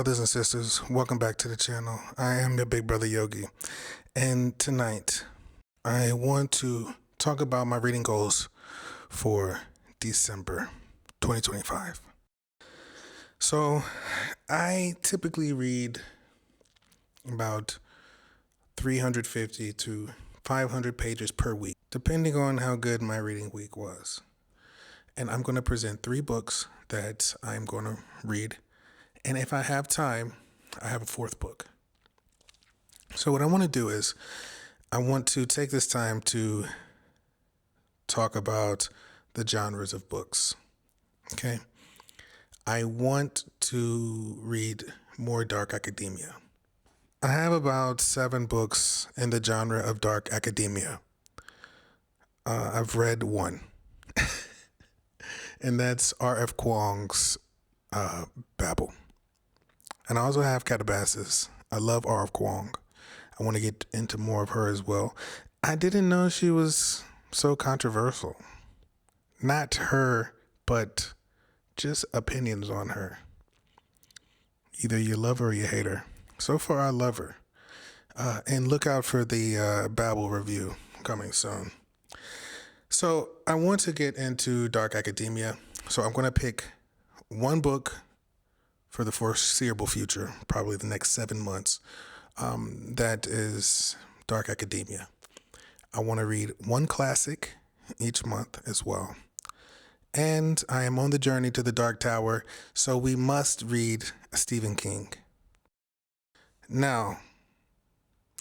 Brothers and sisters, welcome back to the channel. I am your Big Brother Yogi, and tonight I want to talk about my reading goals for December 2025. So I typically read about 350 to 500 pages per week, depending on how good my reading week was. And I'm going to present 3 books that I'm going to read. And if I have time, I have a 4th book. So what I want to do is I want to take this time to talk about the genres of books. Okay. I want to read more dark academia. I have about 7 books in the genre of dark academia. I've read 1. And that's R.F. Kuang's Babel. And I also have Calabasas. I love R.F. Kuang. I want to get into more of her as well. I didn't know she was so controversial. Not her, but just opinions on her. Either you love her or you hate her. So far, I love her. And look out for the Babel review coming soon. So I want to get into dark academia. So I'm going to pick 1 book for the foreseeable future, probably the next 7 months. That is dark academia. I want to read 1 classic each month as well. And I am on the journey to the Dark Tower, so we must read Stephen King. Now,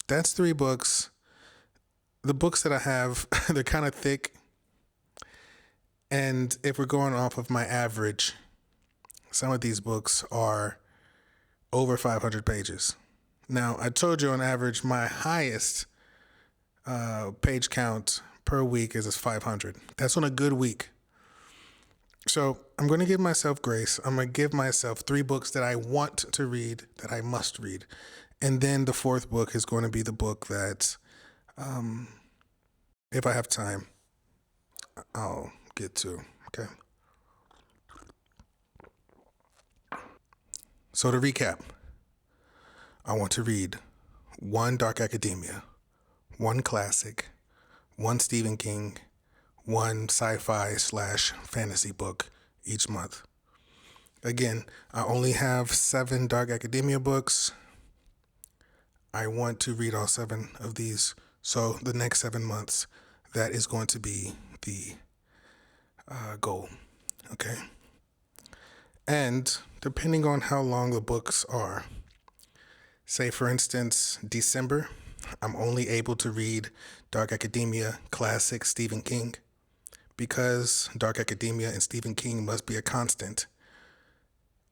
that's 3 books. The books that I have, they're kind of thick. And if we're going off of my average, some of these books are over 500 pages. Now, I told you on average, my highest page count per week is 500. That's on a good week. So I'm going to give myself grace. I'm going to give myself 3 books that I want to read, that I must read. And then the 4th book is going to be the book that, if I have time, I'll get to. Okay. So to recap, I want to read 1 dark academia, 1 classic, 1 Stephen King, 1 sci-fi/fantasy book each month. Again, I only have 7 dark academia books. I want to read all 7 of these. So the next 7 months, that is going to be the goal. Okay. And depending on how long the books are, say for instance, December, I'm only able to read dark academia, classic Stephen King, because dark academia and Stephen King must be a constant.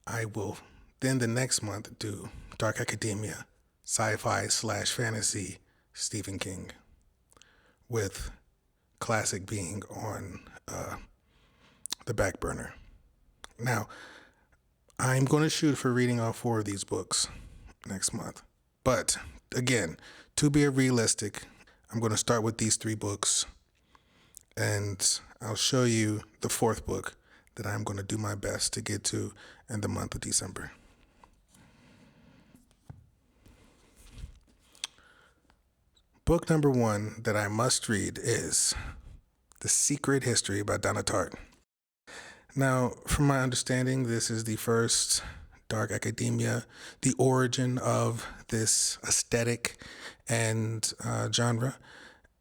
I will then the next month do dark academia, sci-fi/fantasy Stephen King, with classic being on the back burner. Now, I'm going to shoot for reading all 4 of these books next month. But again, to be realistic, I'm going to start with these 3 books, and I'll show you the 4th book that I'm going to do my best to get to in the month of December. Book number 1 that I must read is The Secret History by Donna Tartt. Now, from my understanding, this is the first dark academia, the origin of this aesthetic and genre,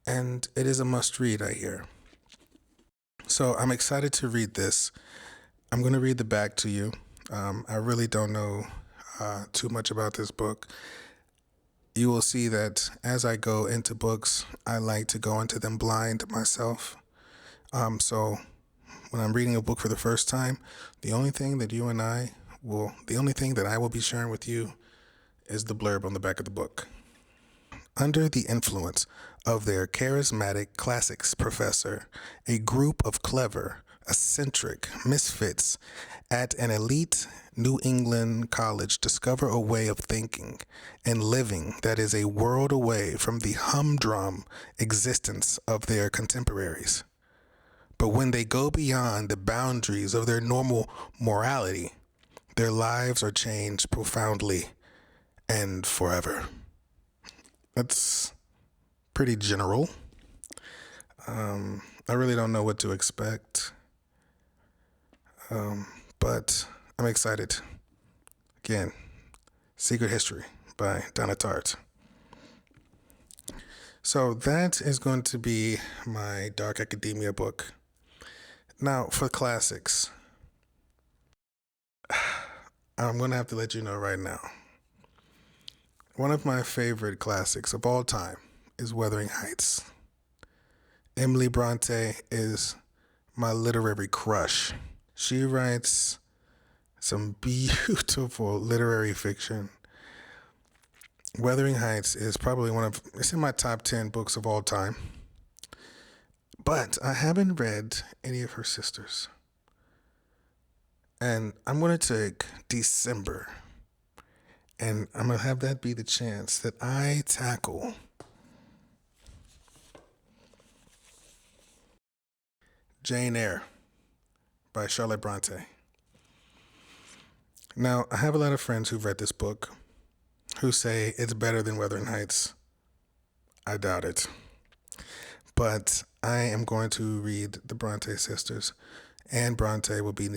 and it is a must-read, I hear. So I'm excited to read this. I'm going to read the back to you. I really don't know too much about this book. You will see that as I go into books, I like to go into them blind myself. So when I'm reading a book for the first time, the only thing that I will be sharing with you is the blurb on the back of the book. Under the influence of their charismatic classics professor, a group of clever, eccentric misfits at an elite New England college discover a way of thinking and living that is a world away from the humdrum existence of their contemporaries. But when they go beyond the boundaries of their normal morality, Their lives are changed profoundly and forever. That's pretty general. I really don't know what to expect, but I'm excited. Again, Secret History by Donna Tartt. So that is going to be my dark academia book. Now, for classics, I'm going to have to let you know right now. One of my favorite classics of all time is Wuthering Heights. Emily Bronte is my literary crush. She writes some beautiful literary fiction. Wuthering Heights is probably it's in my top 10 books of all time. But I haven't read any of her sisters. And I'm going to take December, and I'm going to have that be the chance that I tackle Jane Eyre by Charlotte Bronte. Now, I have a lot of friends who've read this book who say it's better than Wuthering Heights. I doubt it. But I am going to read the Bronte sisters, and Bronte will be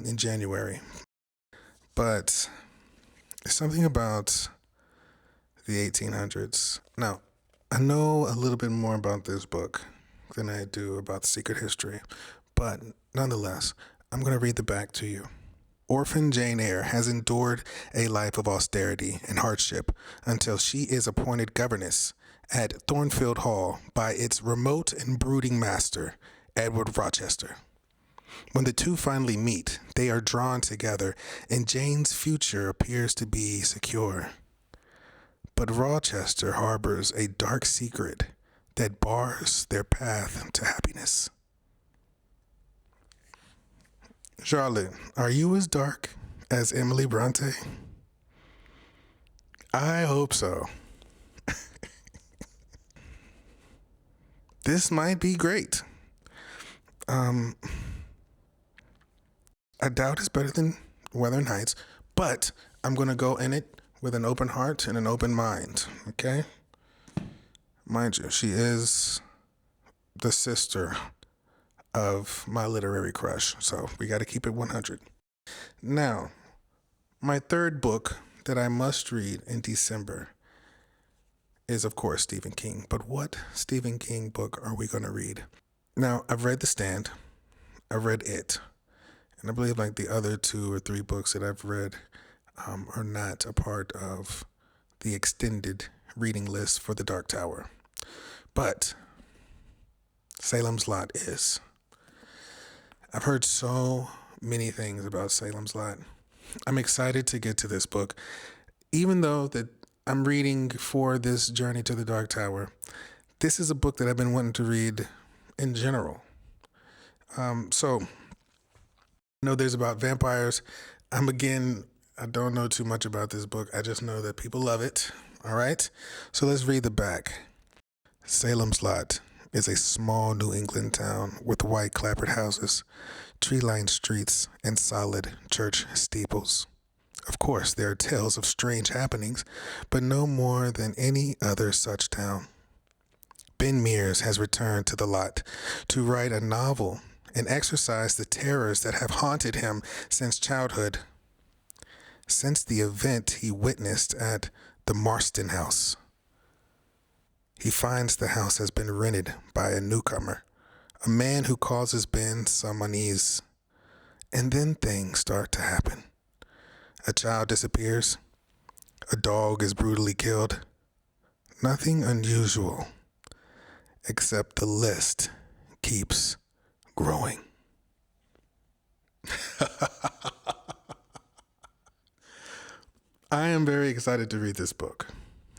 in January. But there's something about the 1800s. Now, I know a little bit more about this book than I do about Secret History, but nonetheless, I'm going to read the back to you. Orphan Jane Eyre has endured a life of austerity and hardship until she is appointed governess at Thornfield Hall by its remote and brooding master, Edward Rochester. When the two finally meet, they are drawn together, and Jane's future appears to be secure. But Rochester harbors a dark secret that bars their path to happiness. Charlotte, are you as dark as Emily Bronte? I hope so. This might be great. I doubt it's better than Wuthering Heights, but I'm going to go in it with an open heart and an open mind, okay? Mind you, she is the sister of my literary crush, so we got to keep it 100. Now, my third book that I must read in December is, of course, Stephen King. But what Stephen King book are we going to read? Now, I've read The Stand. I've read It. And I believe like the other 2 or 3 books that I've read are not a part of the extended reading list for The Dark Tower. But Salem's Lot is. I've heard so many things about Salem's Lot. I'm excited to get to this book. Even though that I'm reading for this journey to the Dark Tower, this is a book that I've been wanting to read in general. So, I know there's about vampires. I don't know too much about this book. I just know that people love it. All right? So let's read the back. Salem's Lot is a small New England town with white clapboard houses, tree-lined streets, and solid church steeples. Of course, there are tales of strange happenings, but no more than any other such town. Ben Mears has returned to the lot to write a novel and exorcise the terrors that have haunted him since childhood, since the event he witnessed at the Marston House. He finds the house has been rented by a newcomer, a man who causes Ben some unease. And then things start to happen. A child disappears. A dog is brutally killed. Nothing unusual, except the list keeps growing. I am very excited to read this book.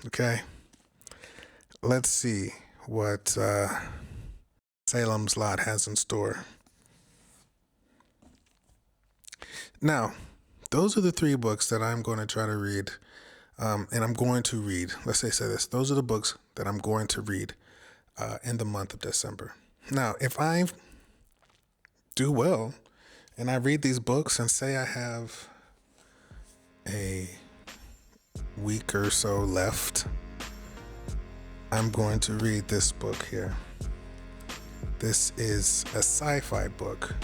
Okay? Let's see what Salem's Lot has in store. Now, those are the 3 books that I'm going to try to read, and I'm going to read. Let's say this. Those are the books that I'm going to read in the month of December. Now, if I do well and I read these books and say I have a week or so left, I'm going to read this book here. This is a sci-fi book,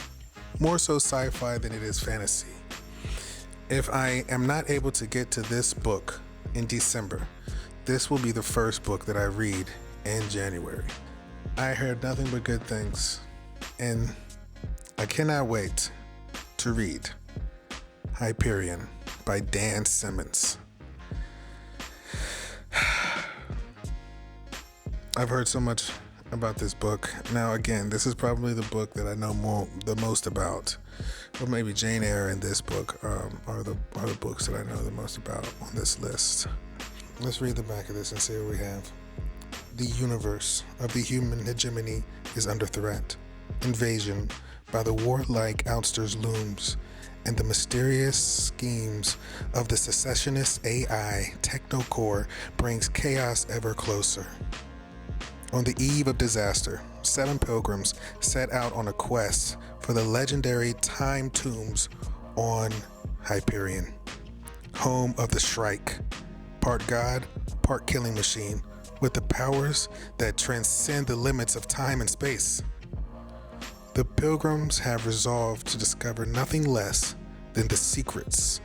more so sci-fi than it is fantasy. If I am not able to get to this book in December, this will be the first book that I read in January. I heard nothing but good things, and I cannot wait to read Hyperion by Dan Simmons. I've heard so much about this book. Now, again, this is probably the book that I know the most about, or maybe Jane Eyre and this book are the books that I know the most about on this list. Let's read the back of this and see what we have. The universe of the human hegemony is under threat. Invasion by the warlike outsters looms, and the mysterious schemes of the secessionist AI technocore brings chaos ever closer. On the eve of disaster, 7 pilgrims set out on a quest for the legendary time tombs on Hyperion, home of the Shrike, part god, part killing machine, with the powers that transcend the limits of time and space. The pilgrims have resolved to discover nothing less than the secrets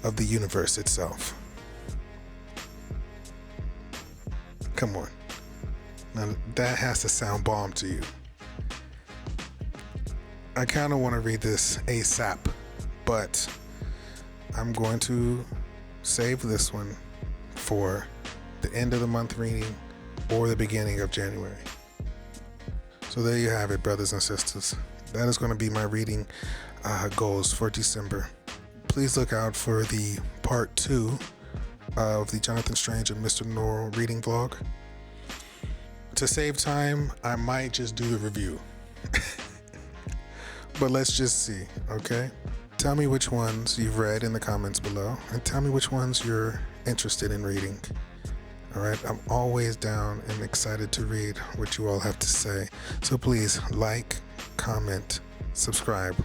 of the universe itself. Come on. Now that has to sound bomb to you. I kind of want to read this ASAP, but I'm going to save this one for the end of the month reading or the beginning of January. So there you have it, brothers and sisters. That is going to be my reading goals for December. Please look out for the part 2 of the Jonathan Strange and Mr. Norrell reading vlog. To save time, I might just do the review. But let's just see, okay? Tell me which ones you've read in the comments below, and tell me which ones you're interested in reading. All right, I'm always down and excited to read what you all have to say. So please like, comment, subscribe,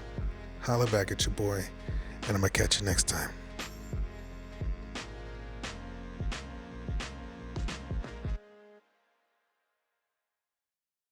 holla back at your boy, and I'm gonna catch you next time.